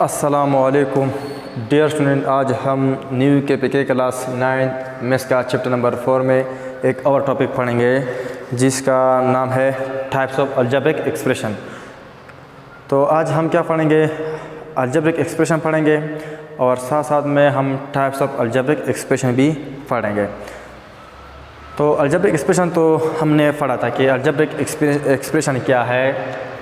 अस्सलामुअलैकुम dear student, आज हम न्यू के क्लास 9 मैथ्स का चैप्टर नंबर 4 में एक और टॉपिक पढ़ेंगे जिसका नाम है टाइप्स ऑफ अलजेब्रिक एक्सप्रेशन। तो आज हम क्या पढ़ेंगे? अलजेब्रिक एक्सप्रेशन पढ़ेंगे और साथ साथ में हम टाइप्स ऑफ अलजेब्रिक एक्सप्रेशन भी पढ़ेंगे। तो अलजेब्रिक एक्सप्रेशन तो हमने पढ़ा था कि अलजेब्रिक एक्सप्रेशन क्या है।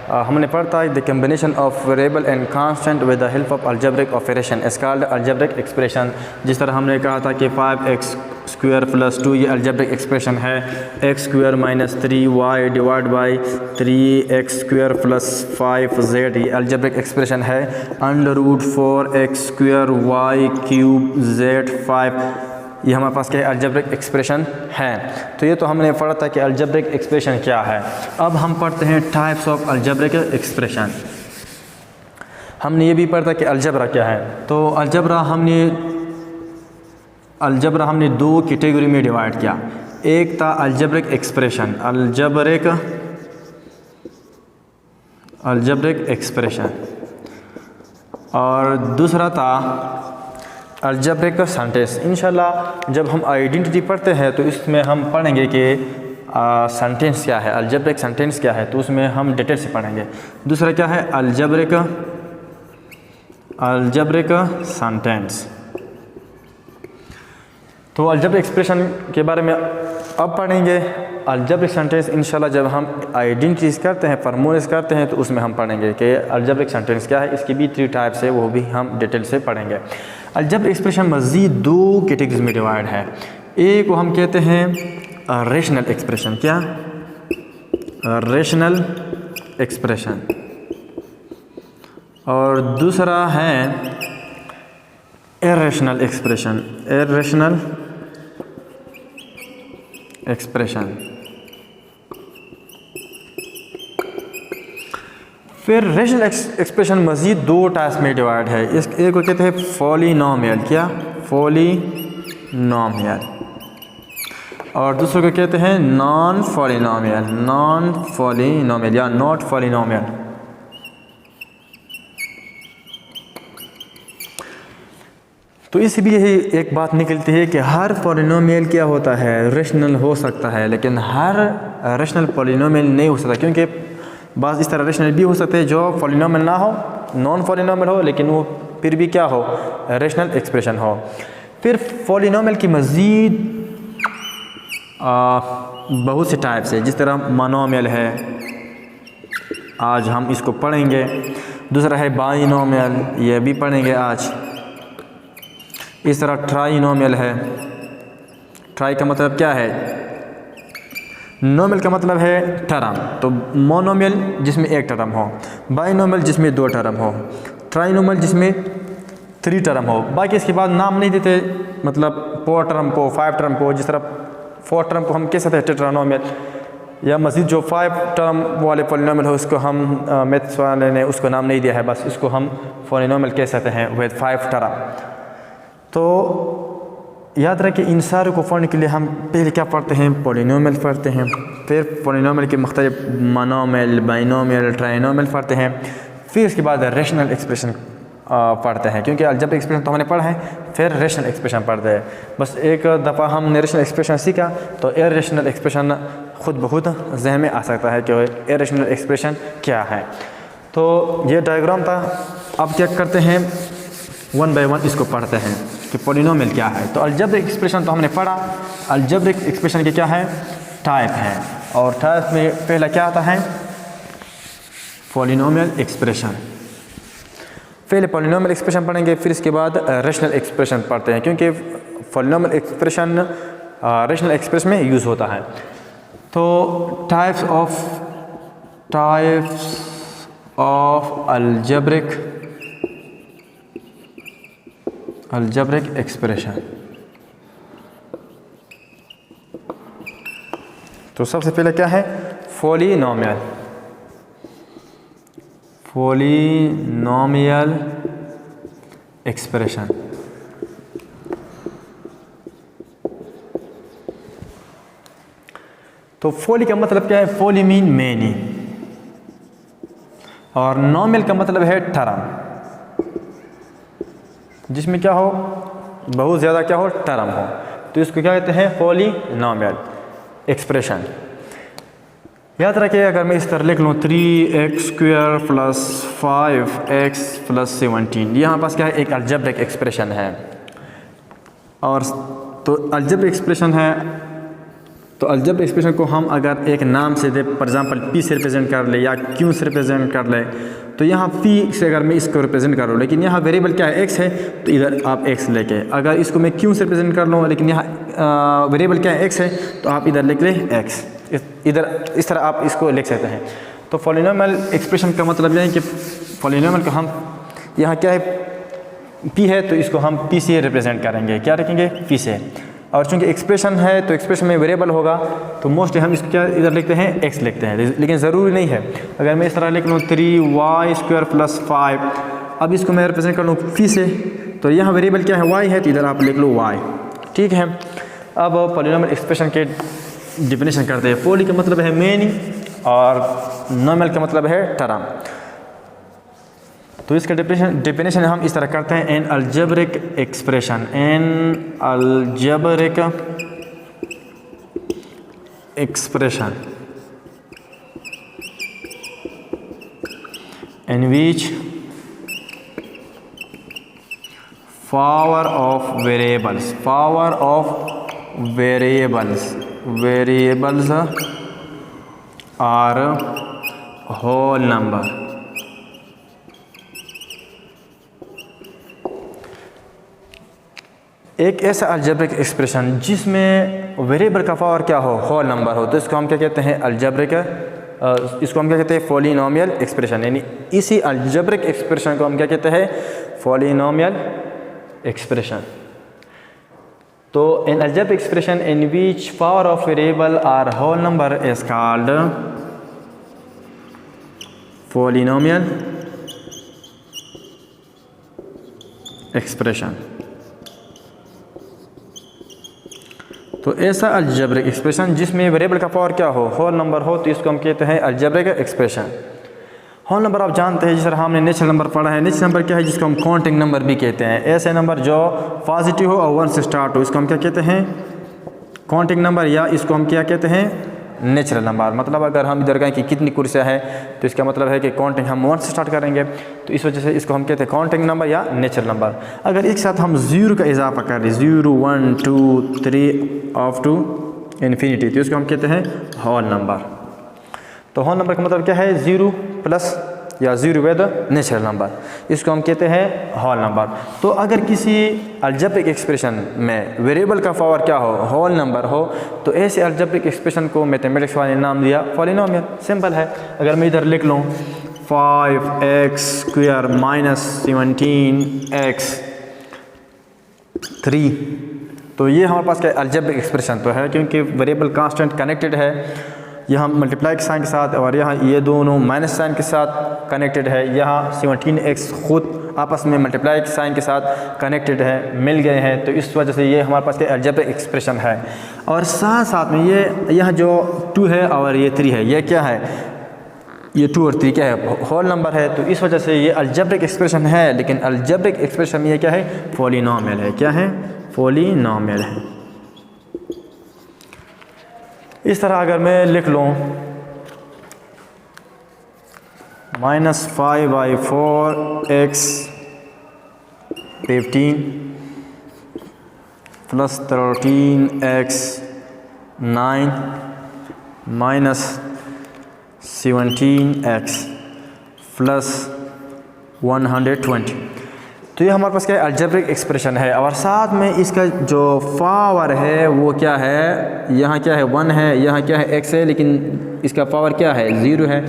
हमने पढ़ा था the combination of variable and constant with the help of algebraic operation is called algebraic expression. जिस तरह हमने कहा था कि 5x स्क्वायर प्लस 2 ये अलजेब्रिक एक्सप्रेशन है, x square minus 3y divide by 3x square plus 5z ये algebraic expression है। Under root 4x square y cube z 5 ये हमारे पास क्या अलजेब्रिक एक्सप्रेशन है। तो ये तो हमने पढ़ा था कि अलजेब्रिक एक्सप्रेशन क्या है। अब हम पढ़ते हैं टाइप्स ऑफ अलजेब्रिक एक्सप्रेशन। हमने ये भी पढ़ा था कि अलजेब्रा क्या है। तो अलजेब्रा हमने दो कैटेगरी में डिवाइड किया। एक था अलजेब्रिक एक्सप्रेशन, अलजेब्रिक एक्सप्रेशन, और दूसरा था अलजेब्रिक सेंटेंस। इंशाल्लाह जब हम आइडेंटिटी पढ़ते हैं तो इसमें हम पढ़ेंगे कि सेंटेंस क्या है, अलजेब्रिक सेंटेंस क्या है, तो उसमें हम डिटेल से पढ़ेंगे। दूसरा क्या है अलजेब्रिक सेंटेंस। तो अलजेब्रिक एक्सप्रेशन के बारे में अब पढ़ेंगे। अलजेब्रिक सेंटेंस इंशाल्लाह जब हम आइडेंटिटीज करते हैं, फॉर्मूलेस करते हैं, तो उसमें हम पढ़ेंगे कि अलजेब्रिक सेंटेंस क्या है। इसकी भी 3 टाइप्स है, वो भी हम डिटेल से पढ़ेंगे। अलजेब्रिक एक्सप्रेशन मज़ीद 2 कैटेगरीज में डिवाइड है। एक को हम कहते हैं रेशनल एक्सप्रेशन। क्या? Rational expression. और दूसरा है इरेशनल एक्सप्रेशन। Irrational expression. फिर रेशनल एक्सप्रेशन मज़ीद 2 टाइप्स में डिवाइड है। इस एक को कहते हैं पॉलिनोमियल। क्या? पॉलिनोमियल। और दूसरे को कहते हैं नॉन पॉलिनोमियल या नॉट पॉलिनोमियल। तो इससे भी यही एक बात निकलती है कि हर पॉलिनोमियल क्या होता है, रेशनल हो सकता है, लेकिन हर रेशनल पॉलिनोमियल नहीं हो सकता, क्योंकि बाज़ इस तरह रेशनल भी हो सकते हैं जो पॉलिनोमियल ना हो, नॉन पॉलिनोमियल हो, लेकिन वो फिर भी क्या हो, रेशनल एक्सप्रेशन हो। फिर पॉलिनोमियल की मज़ीद बहुत से टाइप्स है। जिस तरह मोनोमियल है, आज हम इसको पढ़ेंगे। दूसरा है बाइनोमियल, ये भी पढ़ेंगे आज। इस तरह ट्राइनोमियल है। ट्राई का मतलब क्या है? नोमियल का मतलब है टर्म। तो मोनोमियल जिसमें एक टर्म हो, बाइनोमियल जिसमें 2 टर्म हो, ट्राइनोमियल जिसमें 3 टर्म हो। बाकी इसके बाद नाम नहीं देते, मतलब 4 टर्म को, 5 टर्म को। जिस तरह 4 टर्म को हम कह सकते हैं टेट्रानोमियल, या मज़ीद जो 5 टर्म वाले पॉलिनोमियल हो उसको हम मैथ्स वाले ने उसको नाम नहीं दिया है, बस इसको हम पॉलिनोमियल कह सकते हैं विद 5 टर्म। तो याद रखें इन सारे को पढ़ने के लिए हम पहले क्या पढ़ते हैं? पॉलिनोमियल पढ़ते हैं। फिर पॉलिनोमियल के मुख्तलिफ मोनोमियल, बाइनोमियल, ट्राइनोमियल पढ़ते हैं। फिर उसके बाद रेशनल एक्सप्रेशन पढ़ते हैं, क्योंकि अलजेब्रिक एक्सप्रेशन तो हमने पढ़ा है, फिर रेशनल एक्सप्रेशन पढ़ते हैं। बस एक दफ़ा हमने रेशनल एक्सप्रेशन सीखा तो इरेशनल एक्सप्रेशन खुद ब खुद जहन में आ सकता है कि इरेशनल एक्सप्रेशन क्या है। तो ये डायग्राम था। अब क्या करते हैं, 1 बाय 1 इसको पढ़ते हैं कि पॉलिनोमियल क्या है। तो अलजेब्रिक एक्सप्रेशन तो हमने पढ़ा। अलजेब्रिक एक्सप्रेशन के क्या है? टाइप है। और टाइप में पहला क्या आता है? Polynomial expression. पहले पॉलिनोमियल एक्सप्रेशन पढ़ेंगे, फिर इसके बाद रेशनल एक्सप्रेशन पढ़ते हैं, क्योंकि पॉलिनोमियल एक्सप्रेशन रेशनल एक्सप्रेशन में यूज़ होता है। तो टाइप्स ऑफ अलजेब्रिक एक्सप्रेशन। तो सबसे पहले क्या है? Polynomial expression. तो पॉली का मतलब क्या है? पॉली मीन मैनी, और नॉमियल का मतलब है टर्म। जिसमें क्या हो, बहुत ज़्यादा क्या हो, टर्म हो, तो इसको क्या कहते हैं, पॉलिनोमियल एक्सप्रेशन। याद रखिए, अगर मैं इस तरह लिख लूँ 3x² + 5x + 17, ये हमारे पास क्या है, एक अलजेब्रिक एक्सप्रेशन है। और तो अलजेब्रिक एक्सप्रेशन है, तो अलजेब्रिक एक्सप्रेशन को हम अगर एक नाम से दे, फॉर एग्जांपल p से रिप्रेजेंट कर ले या q से रिप्रेजेंट कर ले, तो यहाँ p से अगर मैं इसको रिप्रेजेंट करूँ, लेकिन यहाँ वेरिएबल क्या है, x है, तो इधर आप x लेके, अगर इसको मैं q से रिप्रेजेंट कर लूँ लेकिन यहाँ वेरिएबल क्या है, x है, तो आप इधर लिख लें x, इधर इस तरह आप इसको लिख सकते हैं। तो पॉलिनोमियल एक्सप्रेशन का मतलब यह है कि पॉलिनोमियल को हम यहाँ क्या है, p है, तो इसको हम p से रिप्रेजेंट करेंगे, क्या रखेंगे, p से। और चूंकि एक्सप्रेशन है तो एक्सप्रेशन में वेरिएबल होगा, तो मोस्टली हम इसको क्या इधर लिखते हैं, x लिखते हैं, लेकिन ज़रूरी नहीं है। अगर मैं इस तरह लिख लूँ 3y² + 5, अब इसको मैं रिप्रेजेंट कर लूँ p से, तो यहाँ वेरिएबल क्या है, y है, तो इधर आप लिख लो y, ठीक है। अब पॉलिनोमियल एक्सप्रेशन के डिफिनेशन करते हैं। पॉली का मतलब है मेनी और नॉमिनल का मतलब है टर्म। तो इसका डिफिनेशन हम इस तरह करते हैं, an algebraic expression, an algebraic expression in which power of variables are whole number. एक ऐसा अलजेब्रिक एक्सप्रेशन जिसमें वेरिएबल का पावर क्या हो, होल नंबर हो, तो इसको हम क्या कहते हैं, अलजेब्रिक, इसको हम क्या कहते हैं, पॉलिनोमियल एक्सप्रेशन। यानी इसी अलजेब्रिक एक्सप्रेशन को हम क्या कहते हैं, पॉलिनोमियल एक्सप्रेशन। तो an algebraic expression in which power of variable are whole number is called polynomial expression. तो ऐसा अलजेब्रिक एक्सप्रेशन जिसमें वेरिएबल का पावर क्या हो, होल नंबर हो, तो इसको हम कहते हैं अलजेब्रिक एक्सप्रेशन। होल नंबर आप जानते हैं, जिस तरह हमने नेचुरल नंबर पढ़ा है, नेचुरल नंबर क्या है, जिसको हम काउंटिंग नंबर भी कहते हैं। ऐसे नंबर जो पॉजिटिव हो और 1 से स्टार्ट हो, इसको हम क्या कहते हैं, काउंटिंग नंबर, या इसको हम क्या कहते हैं, नेचुरल नंबर। मतलब अगर हम इधर कहें कि कितनी कुर्सियाँ है, तो इसका मतलब है कि काउंटिंग हम 1 से स्टार्ट करेंगे, तो इस वजह से इसको हम कहते हैं काउंटिंग नंबर या नेचुरल नंबर। अगर एक साथ हम 0 का इजाफा कर दें, 0 1 2 3 अप टू इन्फिनिटी, तो इसको हम कहते हैं होल नंबर। तो होल नंबर का मतलब क्या है, 0 प्लस या 0 विद नेचुरल नंबर, इसको हम कहते हैं होल नंबर। तो अगर किसी अलजेब्रिक एक्सप्रेशन में वेरिएबल का पावर क्या हो, होल नंबर हो, तो ऐसे अलजेब्रिक एक्सप्रेशन को मैथमेटिक्स वाले ने नाम दिया पॉलिनोमियल। सिंपल है। अगर मैं इधर लिख लूँ 5x² - 17x 3, तो ये हमारे पास क्या अलजेब्रिक एक्सप्रेशन तो है, क्योंकि वेरिएबल कांस्टेंट कनेक्टेड है, यहाँ मल्टीप्लाई के साइन के साथ, और यहाँ ये दोनों माइनस साइन के साथ कनेक्टेड है। यहाँ 17x खुद आपस में मल्टीप्लाई के साइन के साथ कनेक्टेड है, मिल गए हैं, तो इस वजह से ये हमारे पास क्या अलजेब्रिक एक्सप्रेशन है। और साथ साथ में ये यहाँ जो 2 है और ये 3 है, ये क्या है, ये 2 और 3 क्या है, होल नंबर है, तो इस वजह से ये अलजेब्रिक एक्सप्रेशन है। लेकिन अलजेब्रिक एक्सप्रेशन में ये क्या है, पॉलिनोमियल है। क्या है, पॉलिनोमियल है। इस तरह अगर मैं लिख लूँ -5/4x 15 + 13x 9 - 17x + 120, तो ये हमारे पास क्या है, अलजेब्रिक एक्सप्रेशन है। और साथ में इसका जो पावर है वो क्या है, यहाँ क्या है 1 है, यहाँ क्या है x है, लेकिन इसका पावर क्या है 0 है,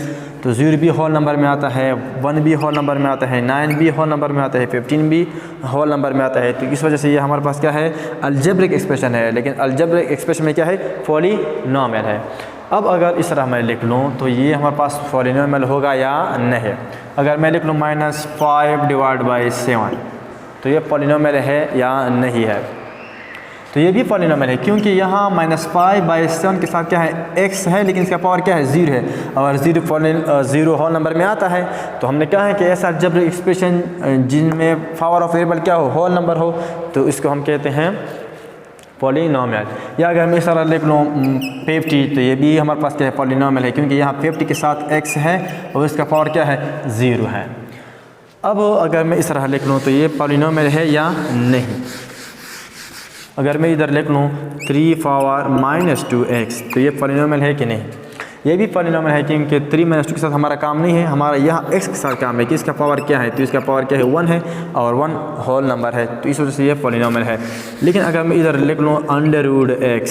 तो 0 भी होल नंबर में आता है, 1 भी होल नंबर में आता है, 9 भी होल नंबर में आता है, 15 भी होल नंबर में आता है। तो इस वजह से ये हमारे पास क्या है, अलजेब्रिक एक्सप्रेशन है। लेकिन अलजेब्रिक एक्सप्रेशन में क्या है, पॉलिनोमियल है। अब अगर इस तरह मैं लिख लूँ तो ये हमारे पास पॉलिनोमियल होगा या नहीं। अगर मैं लिख लूँ -5/7, तो ये पॉलिनोमियल है या नहीं है। तो तो ये भी पॉलिनोमियल है, क्योंकि यहाँ -5/7 के साथ क्या है, x है, लेकिन इसका पावर क्या है, 0 है। और 0 होल नंबर में आता है, तो हमने कहा है कि ऐसा जब एक्सप्रेशन जिनमें पावर ऑफ वेरिएबल क्या हो, होल नंबर हो, तो इसको हम कहते हैं पॉलिनोमियल। या अगर मैं इस तरह लिख लूँ 50, तो ये भी हमारे पास क्या है, पॉलिनोमियल है, क्योंकि यहाँ 50 के साथ x है और इसका पावर क्या है, 0 है। अब अगर मैं इस तरह लिख लूँ तो ये पॉलिनोमियल है या नहीं। अगर मैं इधर लिख लूँ 3 पावर -2x, तो ये पॉलिनोमियल है कि नहीं, ये भी पॉलिनोमियल है, क्योंकि 3 - 2 के साथ हमारा काम नहीं है, हमारा यहाँ x के साथ काम है कि इसका पावर क्या है, तो इसका पावर क्या है, 1 है और 1 होल नंबर है, तो इस वजह से ये पॉलिनोमियल है। लेकिन अगर मैं इधर लिख लूँ √x,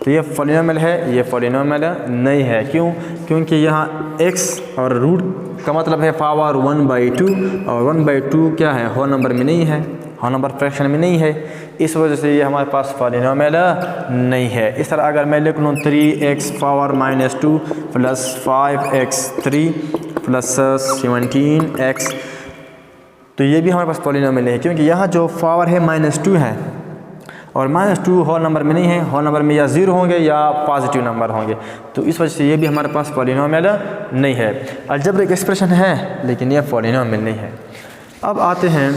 तो ये पॉलिनोमियल है, ये पॉलिनोमियल नहीं है। क्यों? क्योंकि यहाँ x और रूट का मतलब है पावर 1/2 और 1/2 क्या है, होल नंबर में नहीं है, होल नंबर फ्रैक्शन में नहीं है, इस वजह से ये हमारे पास पॉलिनोमियल नहीं है। इस तरह अगर मैं लिख लूँ 3x power -2 plus 5x3 plus 17x, तो ये भी हमारे पास पॉलिनोमियल है, क्योंकि यहाँ जो पावर है -2 है और -2 होल नंबर में नहीं है, होल नंबर में या 0 होंगे या पॉजिटिव नंबर होंगे, तो इस वजह से ये भी हमारे पास पॉलिनोमियल नहीं है। अलजेब्रिक एक्सप्रेशन है, लेकिन ये पॉलिनोमियल नहीं है। अब आते हैं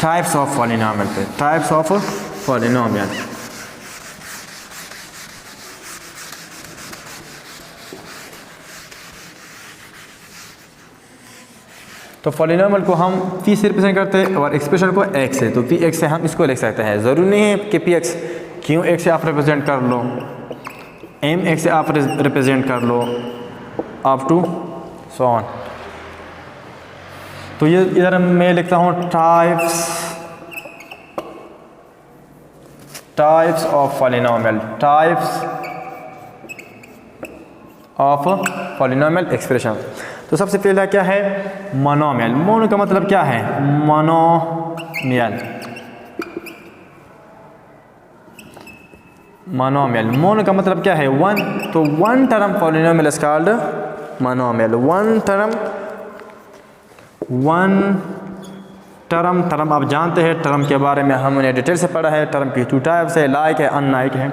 टाइप्स ऑफ पॉलिनोमियल पे। टाइप्स ऑफ पॉलिनोमियल, तो पॉलिनोमियल को हम p से रिप्रेजेंट करते हैं और एक्सप्रेशन को x से, तो px से हम इसको लिख सकते हैं। ज़रूरी नहीं है कि px qx से आप रिप्रेजेंट कर लो, mx से आप रिप्रेजेंट कर लो, अप टू सो ऑन। तो ये इधर मैं लिखता हूँ types of polynomial, types of polynomial expression. तो सबसे पहला क्या है, मोनोमियल। मोनो का मतलब क्या है, मोनोमियल। मोनोमियल, मोनो का मतलब क्या है, 1, तो 1 term polynomial is called monomial. 1 term आप जानते हैं, टर्म के बारे में हमने डिटेल से पढ़ा है। टर्म की 2 टाइप्स है, लाइक है, अनलाइक है।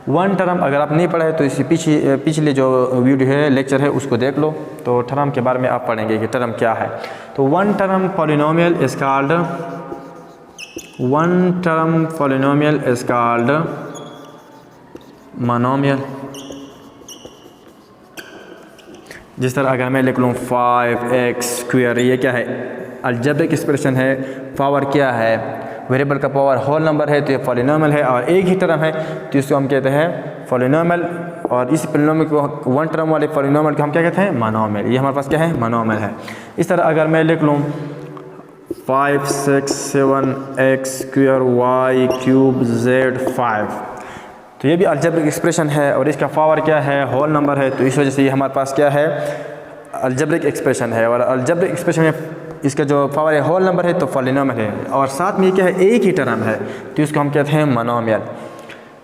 1 टर्म अगर आप नहीं पढ़े तो इसी पिछले जो वीडियो है, लेक्चर है, उसको देख लो, तो टर्म के बारे में आप पढ़ेंगे कि टर्म क्या है। तो 1 term polynomial is called, 1 term polynomial is called monomial. जिस तरह अगर मैं लिख लूँ 5x², ये क्या है, अलजेब्रिक एक्सप्रेशन है, पावर क्या है, वेरिएबल का पावर होल नंबर है, तो ये पॉलिनोमियल है और एक ही टर्म है, तो इसको हम कहते हैं पॉलिनोमियल। और इस पॉलिनोमियल को 1 टर्म वाले पॉलिनोमियल को हम क्या कहते हैं, मोनोमियल। ये हमारे पास क्या है, मोनोमियल है। इस तरह अगर मैं लिख लूँ 5, 6, 7x² y³ z5, तो ये भी अलजेब्रिक एक्सप्रेशन है और इसका पावर क्या है, होल नंबर है, तो इस वजह से ये हमारे पास क्या है, अलजेब्रिक एक्सप्रेशन है। और अलजेब्रिक एक्सप्रेशन में इसका जो पावर है होल नंबर है, तो पॉलिनोमियल है, और साथ में क्या है, एक ही टर्म है, तो इसको हम कहते हैं मोनोमियल।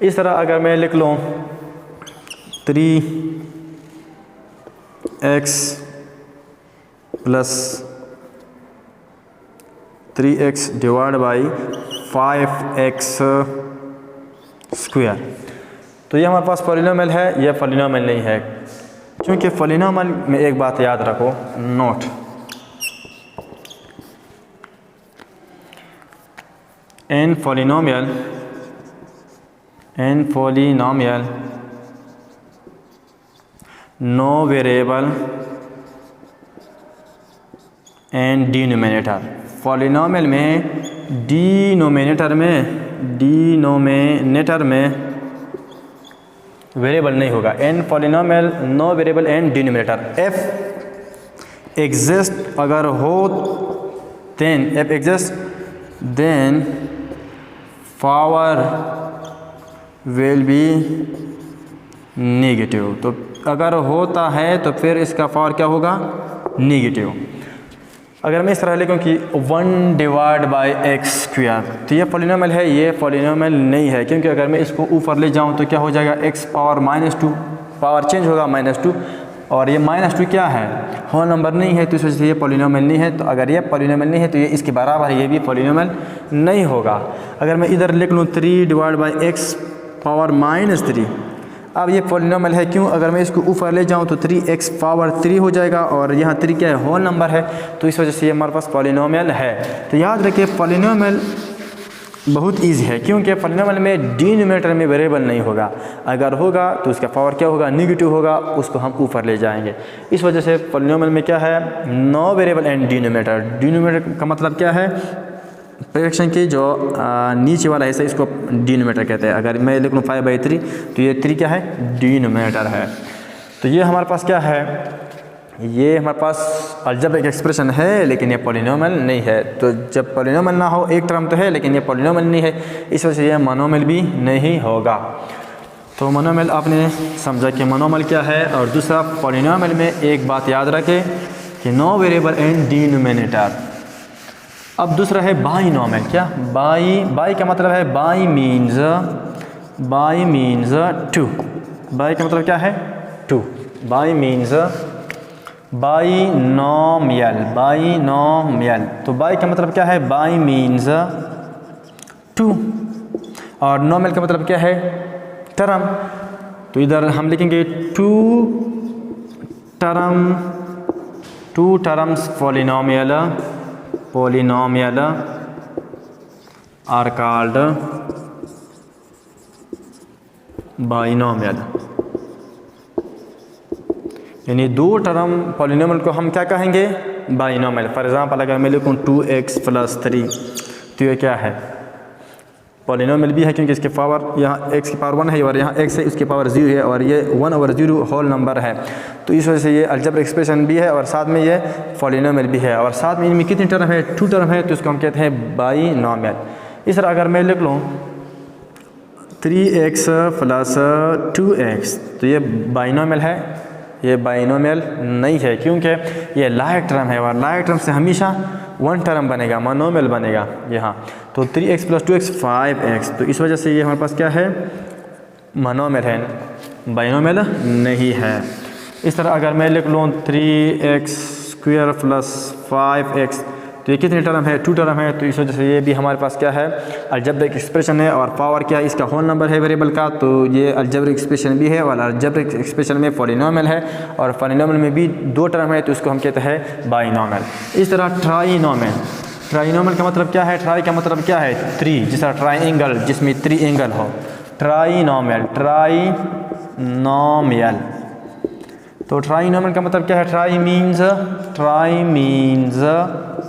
इस तरह अगर मैं लिख लूँ 3x + 3x / 5x², तो ये हमारे पास पॉलिनोमियल है, ये पॉलिनोमियल नहीं है। क्योंकि पॉलिनोमियल में एक बात याद रखो, note, in polynomial no variable and denominator। Polynomial में डिनोमिनेटर में वेरिएबल नहीं होगा। In polynomial no variable and denominator. If exist अगर हो, then power will be negative. तो अगर होता है तो फिर इसका पावर क्या होगा, नेगेटिव। अगर मैं इस तरह लिखूँ कि 1/x², तो ये पॉलिनोमियल है, ये पॉलिनोमियल नहीं है। क्योंकि अगर मैं इसको ऊपर ले जाऊँ तो क्या हो जाएगा, x⁻² पावर चेंज होगा -2, और ये -2 क्या है, होल नंबर नहीं है, तो इस वजह से ये पॉलिनोमियल नहीं है। तो अगर ये पॉलिनोमियल नहीं है तो ये इसके बराबर है, ये भी पॉलिनोमियल नहीं होगा। अगर मैं इधर लिख लूँ 3/x पावर -3, अब ये पॉलिनोमियल है, क्यों? अगर मैं इसको ऊपर ले जाऊँ तो 3x पावर 3 हो जाएगा, और यहाँ 3 क्या है, होल नंबर है, तो इस वजह से ये हमारे पास पॉलिनोमियल है। तो याद रखिए पॉलिनोमियल बहुत इजी है, क्योंकि पॉलिनोमियल में डिनोमिनेटर में वेरिएबल नहीं होगा, अगर होगा तो उसका पावर क्या होगा, नेगेटिव होगा, उसको हम ऊपर ले जाएंगे। इस वजह से पॉलिनोमियल में क्या है, no variable and denominator. Denominator का मतलब क्या है, फ्रैक्शन की जो नीचे वाला हिस्सा, इसको डिनोमिनेटर कहते हैं। अगर मैं लिख लूँ 5/3 तो ये 3 क्या है, डिनोमिनेटर है। तो ये हमारे पास क्या है, ये हमारे पास अलजेब्रिक एक्सप्रेशन है, लेकिन ये पॉलिनोमियल नहीं है। तो जब पॉलिनोमियल ना हो, एक टर्म तो है लेकिन ये पॉलिनोमियल नहीं है, इस वजह से ये मोनोमियल भी नहीं होगा। तो मोनोमियल आपने समझा कि मोनोमियल क्या है। और दूसरा, पॉलिनोमियल में एक बात याद रखें कि नो वेरिएबल एंड डिनोमिनेटर। अब दूसरा है बाइनोमियल। क्या बाई का मतलब है बाई मीन्स 2। बाई का मतलब क्या है, 2। By means binomial. तो बाई का मतलब क्या है, बाई मीन्स 2, और नोमियल का मतलब क्या है, टर्म। तो इधर हम लिखेंगे 2 terms polynomial are called binomial। यानी 2 टर्म पॉलिनोमियल को हम क्या कहेंगे, बाइनोमियल। फॉर एग्जांपल अगर मैं लिखूँ 2x + 3, तो ये क्या है, पॉलिनोमियल भी है, क्योंकि इसके पावर यहाँ x की पावर 1 है और यहाँ x है, उसकी पावर 0 है, और ये 1/0 होल नंबर है। तो इस वजह से ये अलजेब्रिक एक्सप्रेशन भी है और साथ में ये पॉलिनोमियल भी है, और साथ में इनमें कितनी टर्म है, 2 टर्म है, तो इसको हम कहते हैं बाइनोमियल। इस तरह अगर मैं लिख लूँ 3x + 2x, तो ये बाइनोमियल है, ये बाइनोमियल नहीं है, क्योंकि ये लाइक टर्म है, और लाइक टर्म से हमेशा 1 टर्म बनेगा, मोनोमियल बनेगा यहाँ। तो 3x + 2x 5x, तो इस वजह से ये हमारे पास क्या है, मोनोमियल है, बाइनोमियल नहीं है। इस तरह अगर मैं लिख लूँ 3x² + 5x, तो ये कितनी टर्म है, 2 टर्म है, तो इस वजह से ये भी हमारे पास क्या है, अलजेब्रिक एक्सप्रेशन है, और पावर क्या है, इसका होल नंबर है वेरिएबल का, तो ये अलजेब्रिक एक्सप्रेशन भी है, और अलजेब्रिक एक्सप्रेशन में पॉलिनोमियल है, और पॉलिनोमियल में भी 2 टर्म है, तो उसको हम कहते हैं बाइनोमियल। इस तरह ट्राइनोमियल का मतलब क्या है, ट्राई का मतलब क्या है, 3, जिस तरह ट्राइंगल जिसमें 3 एंगल हो, ट्राइनोमियल। तो ट्राइनोमियल का मतलब क्या है, ट्राई मीन्स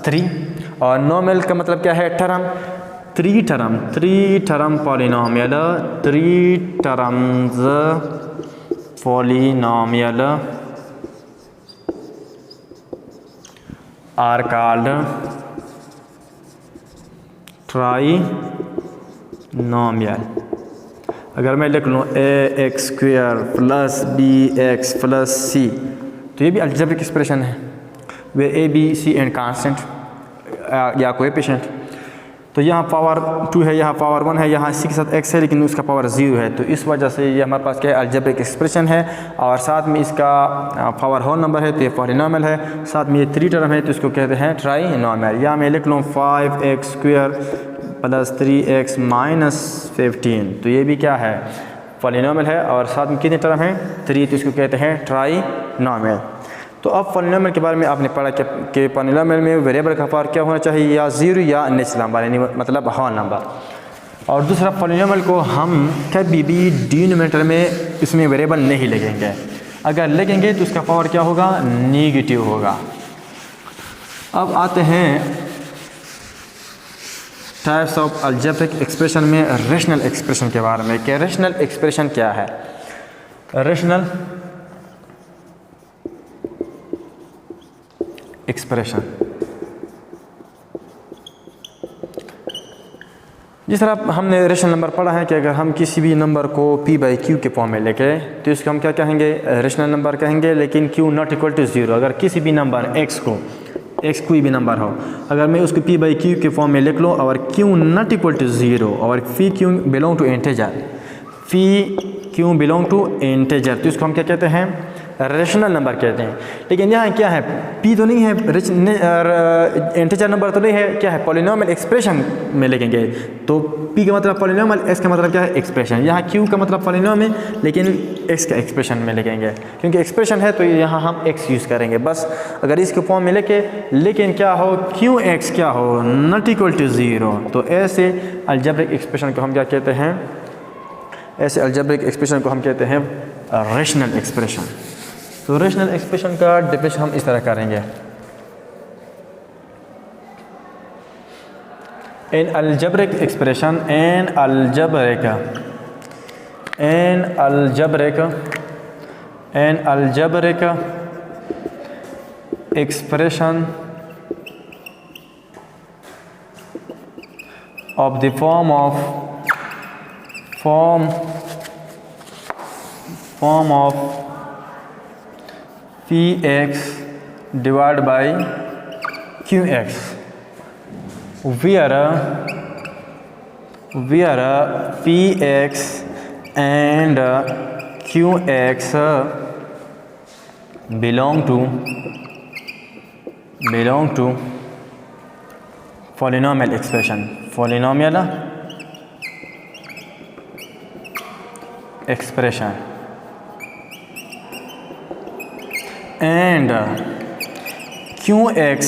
3, और नोमियल का मतलब क्या है, term. 3 term polynomial, 3 terms polynomial are called trinomial. अगर मैं लिख लूँ ax² + bx + c, तो ये भी अलजेब्रिक एक्सप्रेशन है, वे a b c and constant या कोएफिशिएंट। तो यहाँ पावर 2 है, यहाँ पावर 1 है, यहाँ c के साथ x है, लेकिन उसका पावर 0 है, तो इस वजह से ये हमारे पास क्या है, अलजेब्रिक एक्सप्रेशन है, और साथ में इसका पावर होल नंबर है, तो ये पॉलिनोमियल है, साथ में ये 3 टर्म है, तो इसको कहते हैं ट्राइनोमियल। या मैं लिख लूँ 5x² + 3x - 15, तो ये भी क्या है, पॉलिनोमियल है, और साथ में कितने टर्म है, 3, तो इसको कहते हैं ट्राइनोमियल। तो अब पॉलिनोमियल के बारे में आपने पढ़ा कि पॉलिनोमियल में वेरिएबल का पावर क्या होना चाहिए, या 0 या नेचुरल नंबर, यानी मतलब होल नंबर। और दूसरा, पॉलिनोमियल को हम कभी भी डिनोमिनेटर में इसमें वेरिएबल नहीं लगेंगे, अगर लगेंगे तो उसका पावर क्या होगा, नेगेटिव होगा। अब आते हैं टाइप्स ऑफ अलजेब्रिक एक्सप्रेशन में रेशनल एक्सप्रेशन के बारे में, कि रेशनल एक्सप्रेशन क्या है। रेशनल एक्सप्रेशन, जिस तरह हमने रेशनल नंबर पढ़ा है कि अगर हम किसी भी नंबर को p/q के फॉर्म में लेके, तो इसको हम क्या कहेंगे, रेशनल नंबर कहेंगे, लेकिन q ≠ 0। अगर किसी भी नंबर x कोई भी नंबर हो, अगर मैं उसको p/q के फॉर्म में लिख लूँ, और q ≠ 0 और pq बिलोंग टू इंटीजर, तो इसको हम क्या कहते हैं, रेशनल नंबर कहते हैं। लेकिन यहाँ क्या है, p तो नहीं है, इंटीजर नंबर तो नहीं है, क्या है पॉलिनोमियल एक्सप्रेशन में लिखेंगे। तो p का मतलब पॉलिनोमियल, x का मतलब क्या है एक्सप्रेशन। यहाँ q का मतलब पॉलिनोमियल, लेकिन x का एक्सप्रेशन में लिखेंगे, क्योंकि एक्सप्रेशन है तो यहाँ हम x यूज़ करेंगे बस। अगर इसके फॉर्म में लिखे, लेकिन क्या हो qx क्या हो नॉट इक्वल टू 0, तो ऐसे अलजेब्रिक एक्सप्रेशन को हम क्या कहते हैं, ऐसे अलजेब्रिक एक्सप्रेशन को हम कहते हैं रेशनल एक्सप्रेशन। तो रेशनल एक्सप्रेशन का डेफिनेशन हम इस तरह करेंगे, N algebraic expression, an algebraic expression of the form of px divided by qx, where px and qx belong to polynomial expression, and qx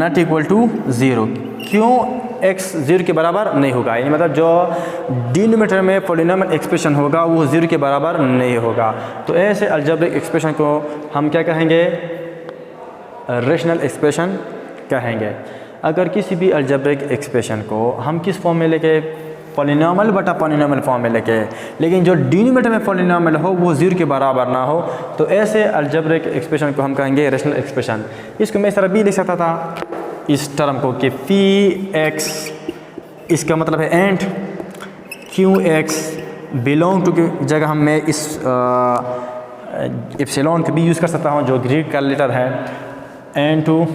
not equal to 0, qx 0 के बराबर नहीं होगा, यानी मतलब जो डिनोमिनेटर में पॉलिनोमियल एक्सप्रेशन होगा वो 0 के बराबर नहीं होगा। तो ऐसे अलजेब्रिक एक्सप्रेशन को हम क्या कहेंगे, रेशनल एक्सप्रेशन कहेंगे। अगर किसी भी अलजेब्रिक एक्सप्रेशन को हम किस फॉर्म में लेके, पॉलिनोमियल बटा पॉलिनोमियल फॉर्म में लेके, लेकिन जो डिनोमिनेटर में पॉलिनोमियल हो वो 0 के बराबर ना हो, तो ऐसे अलजेब्रिक एक्सप्रेशन को हम कहेंगे रेशनल एक्सप्रेशन। इसको मैं इस तरह भी लिख सकता था, इस टर्म को कि px इसका मतलब है एंड qx बिलोंग टू की जगह हम मैं इस एप्सिलॉन का भी यूज़ कर सकता हूँ जो ग्रीक का लेटर है, एंड टू,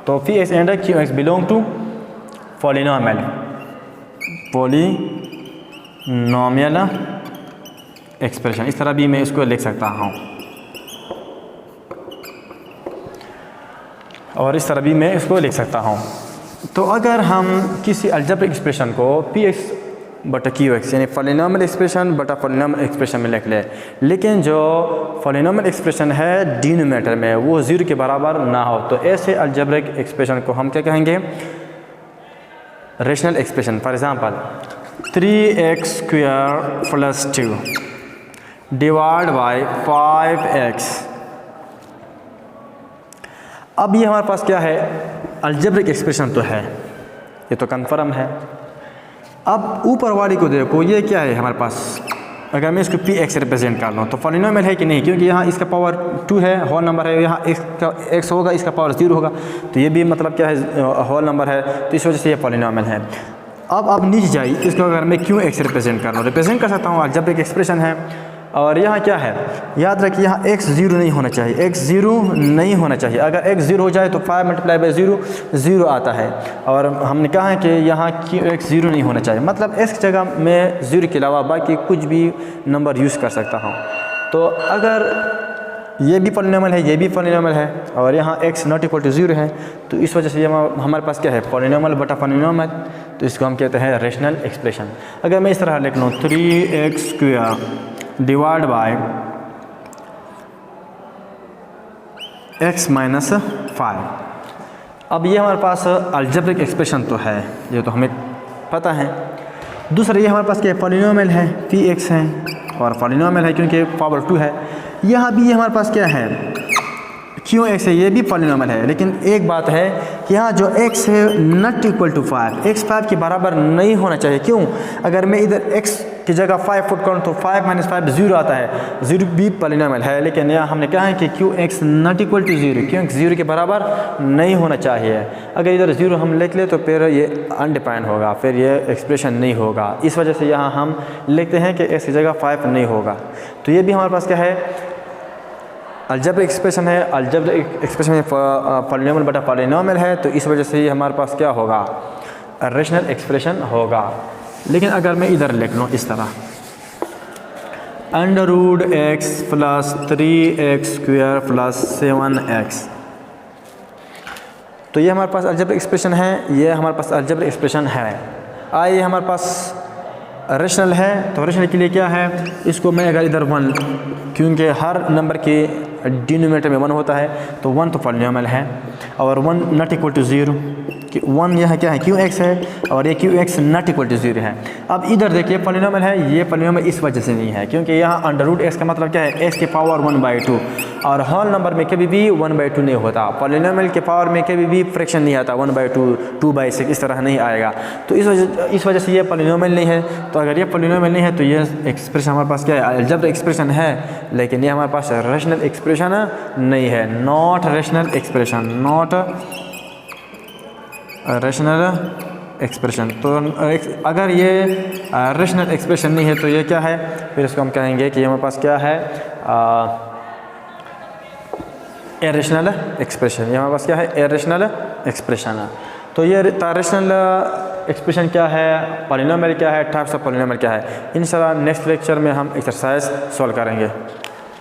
तो px and qx belong to polynomial expression. इस तरह भी मैं इसको लिख सकता हूँ, और इस तरह भी मैं इसको लिख सकता हूँ। तो अगर हम किसी अलजेब्रिक एक्सप्रेशन को px बटा qx यानी पॉलिनोमियल एक्सप्रेशन बटा पॉलिनोमियल एक्सप्रेशन में लिख ले, लेकिन जो पॉलिनोमियल एक्सप्रेशन है डिनोमिनेटर में वो 0 के बराबर ना हो, तो ऐसे अलजेब्रिक एक्सप्रेशन को हम क्या कहेंगे, rational expression. For example 3x² + 2 divide by 5x। अब ये हमारे पास क्या है, अलजेब्रिक एक्सप्रेशन तो है, ये तो कन्फर्म है। अब ऊपर वाली को देखो, ये क्या है हमारे पास, अगर मैं इसको px रिप्रेजेंट कर लूँ तो पॉलिनोमियल है कि नहीं, क्योंकि यहाँ इसका पावर 2 है, होल नंबर है, यहाँ x होगा, इसका पावर 0 होगा, तो ये भी मतलब क्या है होल नंबर है, तो इस वजह से ये पॉलिनोमियल है। अब नीचे जाइए, इसको अगर मैं qx रिप्रेजेंट कर लूँ, रिप्रेजेंट कर सकता हूँ, अलजेब्रिक एक्सप्रेशन है। और यहाँ क्या है, याद रखिए यहाँ x 0 नहीं होना चाहिए, x 0 नहीं होना चाहिए। अगर x 0 हो जाए तो 5 × 0 0 आता है, और हमने कहा है कि यहाँ x 0 नहीं होना चाहिए, मतलब x जगह मैं 0 के अलावा बाकी कुछ भी नंबर यूज़ कर सकता हूँ। तो अगर ये भी पॉलिनोमियल है, ये भी पॉलिनोमियल है, और यहाँ x नॉट इक्वल टू 0 है, तो इस वजह से ये हमारे पास क्या है, पॉलिनोमियल बटा पॉलिनोमियल, तो इसको हम कहते हैं रेशनल एक्सप्रेशन। अगर मैं इस तरह लिख लूँ 3x² डिवाइड बाय x - 5, अब ये हमारे पास अलजेब्रिक एक्सप्रेशन तो है, ये तो हमें पता है। दूसरा ये हमारे पास क्या है, पॉलिनोमियल है, px है, और पॉलिनोमियल है क्योंकि पावर 2 है। यहाँ भी ये हमारे पास क्या है, qx है, ये भी पॉलिनोमियल है, लेकिन एक बात है कि यहाँ जो x है नॉट इक्वल टू 5, x 5 के बराबर नहीं होना चाहिए। क्यों, अगर मैं इधर x की जगह 5 पुट करूँ तो 5 - 5 0 आता है, 0 भी पॉलिनोमियल है, लेकिन यहाँ हमने कहा है कि qx not equal to 0, qx 0 के बराबर नहीं होना चाहिए। अगर इधर 0 हम लिख ले तो फिर ये अनडिफाइंड होगा, फिर ये एक्सप्रेशन नहीं होगा। इस वजह से यहाँ हम लिखते हैं कि x की जगह 5 नहीं होगा। तो ये भी हमारे पास क्या है, अलजेब्रिक एक्सप्रेशन है, अलजेब्रिक एक्सप्रेशन में पॉलिनोमियल बटा पॉलिनोमियल है, तो इस वजह से ये हमारे पास क्या होगा, रेशनल एक्सप्रेशन होगा। लेकिन अगर मैं इधर लिख लूँ इस तरह √x plus 3x² plus 7x। तो ये हमारे पास अलजेब्रिक एक्सप्रेशन है, ये हमारे पास अलजेब्रिक एक्सप्रेशन है। आइए हमारे पास रेशनल है, तो रेशनल के लिए क्या है, इसको मैं अगर इधर 1, क्योंकि हर नंबर के डिनोमिनेटर में 1 होता है, तो 1 तो पॉलिनोमियल है, और 1 नॉट इक्वल टू 0, कि 1 यह क्या है, QX है, और ये QX नॉट इक्वल टू 0 है। अब इधर देखिए पॉलिनोमियल है, ये पॉलिनोमियल इस वजह से नहीं है क्योंककि यहाँ √x का मतलब क्या है, x की पावर 1/2, और होल नंबर में कभी भी 1/2 नहीं होता। पॉलिनोमियल के पावर में कभी भी फ्रैक्शन नहीं आता, 1/2, 2/6 इस तरह नहीं आएगा। तो इस वजह से ये पॉलिनोमियल नहीं है। तो अगर ये पॉलिनोमियल नहीं है तो ये एक्सप्रेशन हमारे पास क्या है, अलजेब्रिक एक्सप्रेशन है, लेकिन ये हमारे पास रेशनल एक्सप्रेशन नहीं है, not rational expression, not rational expression. तो अगर ये रेशनल एक्सप्रेशन नहीं है तो ये क्या है, फिर इसको हम कहेंगे कि हमारे पास क्या है, इरेशनल एक्सप्रेशन। ये हमारे पास क्या है, इरेशनल एक्सप्रेशन। तो ये रेशनल एक्सप्रेशन क्या है, पॉलिनोमियल क्या है, टाइप्स ऑफ पॉलिनोमियल क्या है, इंशाल्लाह नेक्स्ट लेक्चर में हम एक्सरसाइज सॉल्व करेंगे।